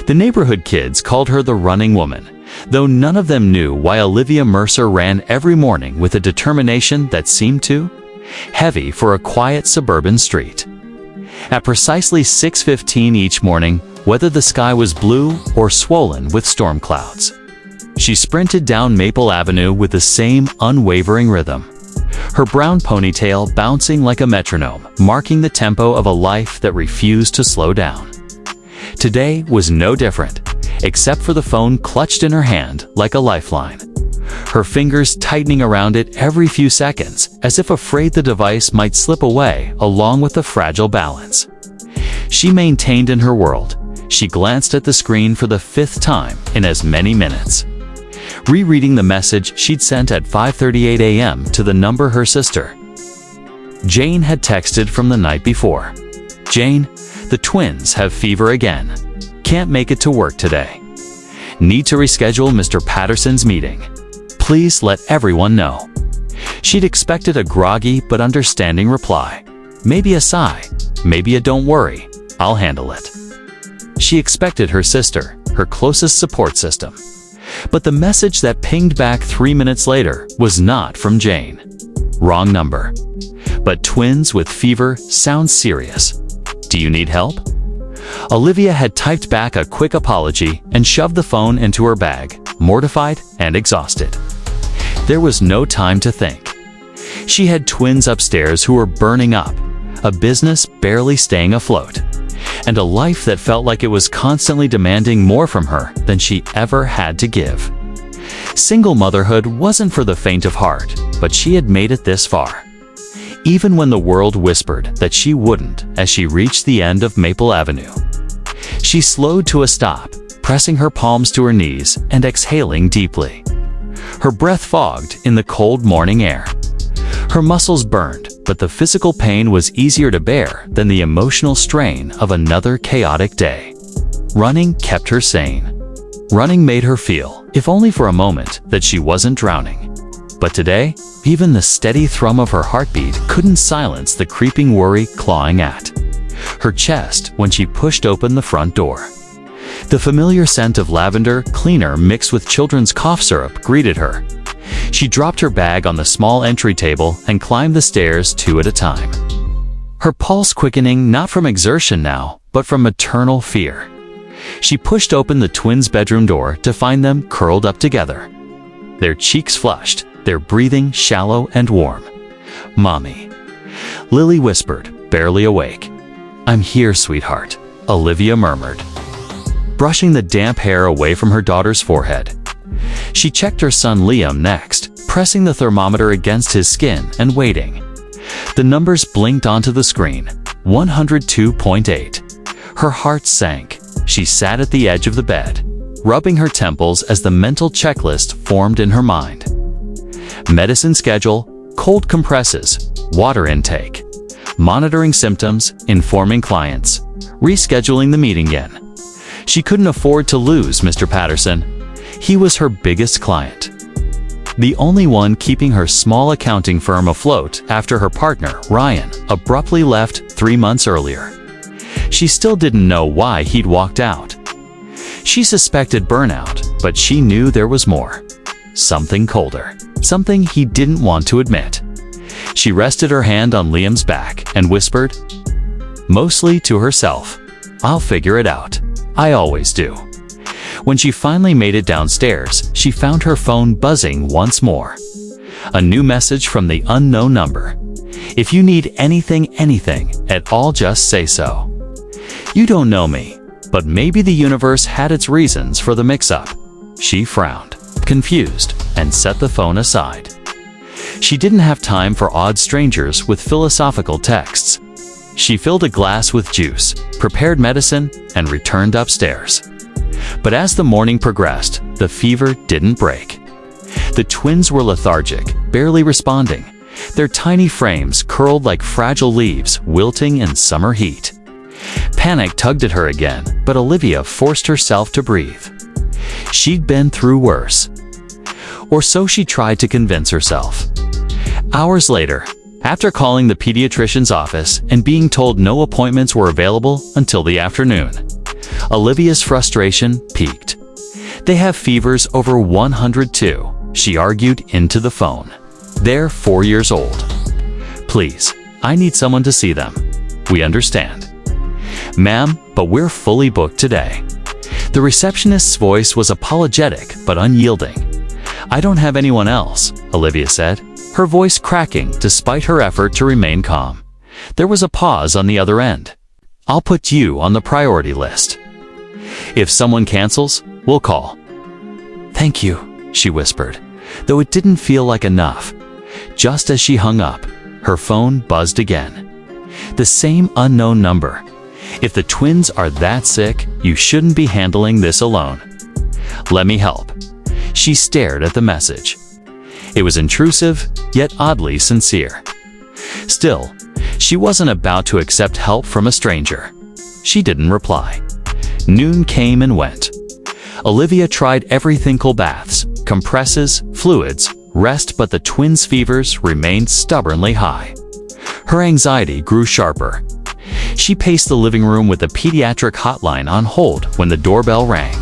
The neighborhood kids called her the running woman, though none of them knew why Olivia Mercer ran every morning with a determination that seemed too heavy for a quiet suburban street. At precisely 6:15 each morning, whether the sky was blue or swollen with storm clouds, she sprinted down Maple Avenue with the same unwavering rhythm, her brown ponytail bouncing like a metronome, marking the tempo of a life that refused to slow down. Today was no different, except for the phone clutched in her hand like a lifeline, her fingers tightening around it every few seconds, as if afraid the device might slip away along with the fragile balance. She maintained in her world. She glanced at the screen for the 5th time in as many minutes, rereading the message she'd sent at 5:38 a.m. to the number her sister Jane had texted from the night before. "Jane, the twins have fever again. Can't make it to work today. Need to reschedule Mr. Patterson's meeting. Please let everyone know." She'd expected a groggy but understanding reply. Maybe a sigh, maybe a "don't worry, I'll handle it." She expected her sister, her closest support system. But the message that pinged back 3 minutes later was not from Jane. Wrong number. But twins with fever sounds serious. Do you need help? Olivia had typed back a quick apology and shoved the phone into her bag, mortified and exhausted. There was no time to think. She had twins upstairs who were burning up, a business barely staying afloat, and a life that felt like it was constantly demanding more from her than she ever had to give. Single motherhood wasn't for the faint of heart, but she had made it this far. Even when the world whispered that she wouldn't as she reached the end of Maple Avenue. She slowed to a stop, pressing her palms to her knees and exhaling deeply. Her breath fogged in the cold morning air. Her muscles burned, but the physical pain was easier to bear than the emotional strain of another chaotic day. Running kept her sane. Running made her feel, if only for a moment, that she wasn't drowning. But today, even the steady thrum of her heartbeat couldn't silence the creeping worry clawing at her chest when she pushed open the front door. The familiar scent of lavender cleaner mixed with children's cough syrup greeted her. She dropped her bag on the small entry table and climbed the stairs 2 at a time, her pulse quickening not from exertion now, but from maternal fear. She pushed open the twins' bedroom door to find them curled up together, their cheeks flushed, their breathing shallow and warm. "Mommy," Lily whispered, barely awake. "I'm here, sweetheart," Olivia murmured, brushing the damp hair away from her daughter's forehead. She checked her son Liam next, pressing the thermometer against his skin and waiting. The numbers blinked onto the screen, 102.8. Her heart sank. She sat at the edge of the bed, rubbing her temples as the mental checklist formed in her mind. Medicine schedule, cold compresses, water intake, monitoring symptoms, informing clients, rescheduling the meeting again. She couldn't afford to lose Mr. Patterson. He was her biggest client, the only one keeping her small accounting firm afloat after her partner, Ryan, abruptly left 3 months earlier. She still didn't know why he'd walked out. She suspected burnout, but she knew there was more. Something colder. Something he didn't want to admit. She rested her hand on Liam's back and whispered, mostly to herself, "I'll figure it out. I always do." When she finally made it downstairs, she found her phone buzzing once more. A new message from the unknown number. "If you need anything at all, just say so. You don't know me, but maybe the universe had its reasons for the mix-up." She frowned, confused, and set the phone aside. She didn't have time for odd strangers with philosophical texts. She filled a glass with juice, prepared medicine, and returned upstairs. But as the morning progressed, the fever didn't break. The twins were lethargic, barely responding, their tiny frames curled like fragile leaves wilting in summer heat. Panic tugged at her again, but Olivia forced herself to breathe. She'd been through worse. Or so she tried to convince herself. Hours later, after calling the pediatrician's office and being told no appointments were available until the afternoon, Olivia's frustration peaked. They have fevers over 102, she argued into the phone. They're 4 years old. Please, I need someone to see them. We understand. Ma'am, but we're fully booked today. The receptionist's voice was apologetic but unyielding. I don't have anyone else, Olivia said, her voice cracking despite her effort to remain calm. There was a pause on the other end. I'll put you on the priority list. If someone cancels, we'll call. Thank you, she whispered, though it didn't feel like enough. Just as she hung up, her phone buzzed again. The same unknown number. If the twins are that sick, you shouldn't be handling this alone. Let me help. She stared at the message. It was intrusive, yet oddly sincere. Still, she wasn't about to accept help from a stranger. She didn't reply. Noon came and went. Olivia tried everything: cool baths, compresses, fluids, rest, but the twins' fevers remained stubbornly high. Her anxiety grew sharper. She paced the living room with the pediatric hotline on hold when the doorbell rang.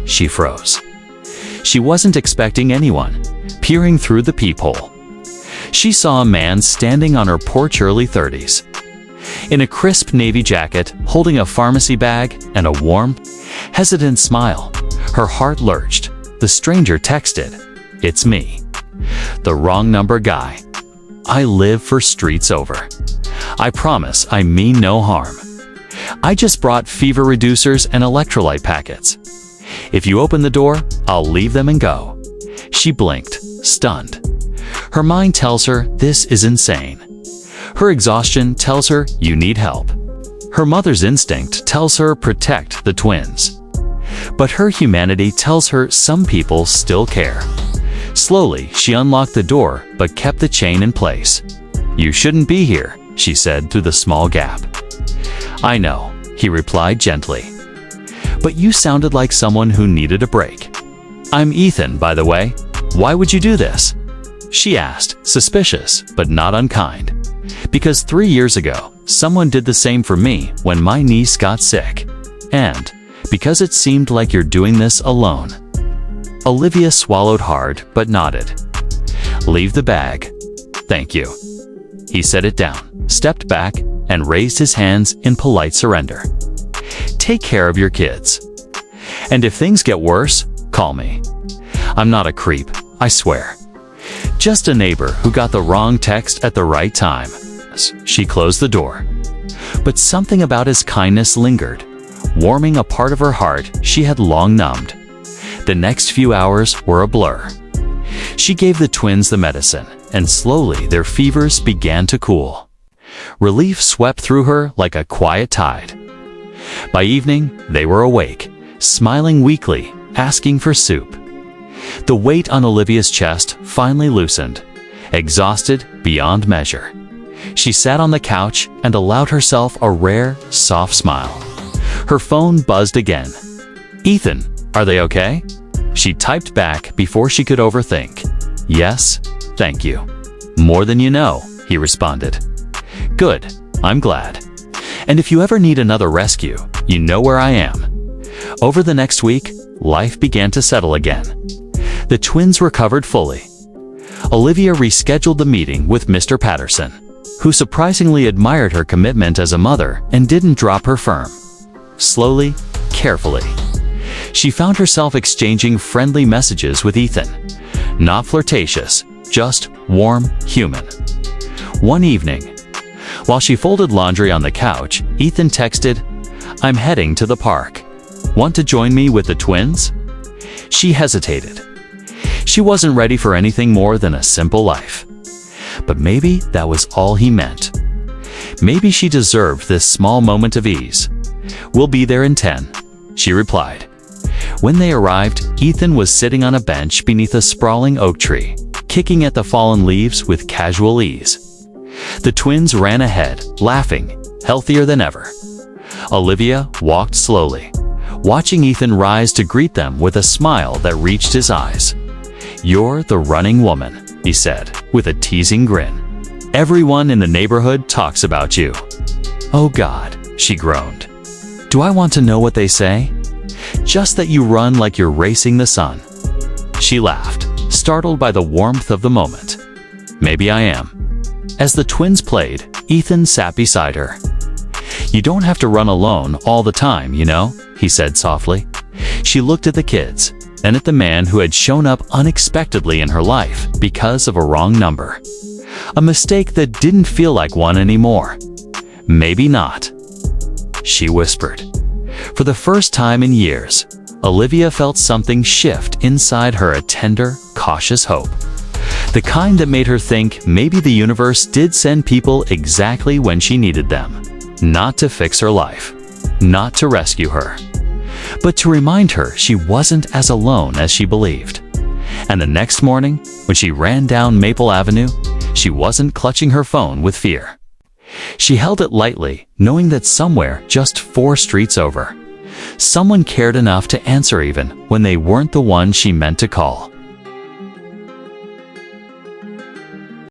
She froze. She wasn't expecting anyone, peering through the peephole. She saw a man standing on her porch, early 30s. In a crisp navy jacket, holding a pharmacy bag and a warm, hesitant smile. Her heart lurched. The stranger texted, "It's me. The wrong number guy. I live for streets over. I promise I mean no harm. I just brought fever reducers and electrolyte packets. If you open the door, I'll leave them and go." She blinked, stunned. Her mind tells her this is insane. Her exhaustion tells her you need help. Her mother's instinct tells her protect the twins. But her humanity tells her some people still care. Slowly, she unlocked the door but kept the chain in place. "You shouldn't be here," she said through the small gap. "I know," he replied gently. "But you sounded like someone who needed a break." "I'm Ethan, by the way. Why would you do this?" she asked, suspicious but not unkind. "Because 3 years ago, someone did the same for me when my niece got sick. And because it seemed like you're doing this alone." Olivia swallowed hard but nodded. "Leave the bag." "Thank you." He set it down, stepped back, and raised his hands in polite surrender. "Take care of your kids. And if things get worse, call me. I'm not a creep, I swear. Just a neighbor who got the wrong text at the right time." She closed the door. But something about his kindness lingered, warming a part of her heart she had long numbed. The next few hours were a blur. She gave the twins the medicine, and slowly their fevers began to cool. Relief swept through her like a quiet tide. By evening, they were awake, smiling weakly, asking for soup. The weight on Olivia's chest finally loosened, exhausted beyond measure. She sat on the couch and allowed herself a rare, soft smile. Her phone buzzed again. "Ethan, are they okay?" She typed back before she could overthink. "Yes, thank you." "More than you know," he responded. "Good, I'm glad. And if you ever need another rescue, you know where I am." Over the next week, life began to settle again. The twins recovered fully. Olivia rescheduled the meeting with Mr. Patterson, who surprisingly admired her commitment as a mother and didn't drop her firm. Slowly, carefully, she found herself exchanging friendly messages with Ethan. Not flirtatious, just warm, human. One evening, while she folded laundry on the couch, Ethan texted, "I'm heading to the park. Want to join me with the twins?" She hesitated. She wasn't ready for anything more than a simple life. But maybe that was all he meant. Maybe she deserved this small moment of ease. "We'll be there in 10, she replied. When they arrived, Ethan was sitting on a bench beneath a sprawling oak tree, kicking at the fallen leaves with casual ease. The twins ran ahead, laughing, healthier than ever. Olivia walked slowly, watching Ethan rise to greet them with a smile that reached his eyes. "You're the running woman," he said, with a teasing grin. "Everyone in the neighborhood talks about you." "Oh God," she groaned. Do I want to know what they say? Just that you run like you're racing the sun. She laughed, startled by the warmth of the moment. Maybe I am. As the twins played, Ethan sat beside her. You don't have to run alone all the time, you know, he said softly. She looked at the kids, then at the man who had shown up unexpectedly in her life because of a wrong number. A mistake that didn't feel like one anymore. Maybe not, she whispered. For the first time in years, Olivia felt something shift inside her, a tender, cautious hope. The kind that made her think maybe the universe did send people exactly when she needed them. Not to fix her life, not to rescue her, but to remind her she wasn't as alone as she believed. And the next morning, when she ran down Maple Avenue, she wasn't clutching her phone with fear. She held it lightly, knowing that somewhere just 4 streets over, someone cared enough to answer even when they weren't the one she meant to call.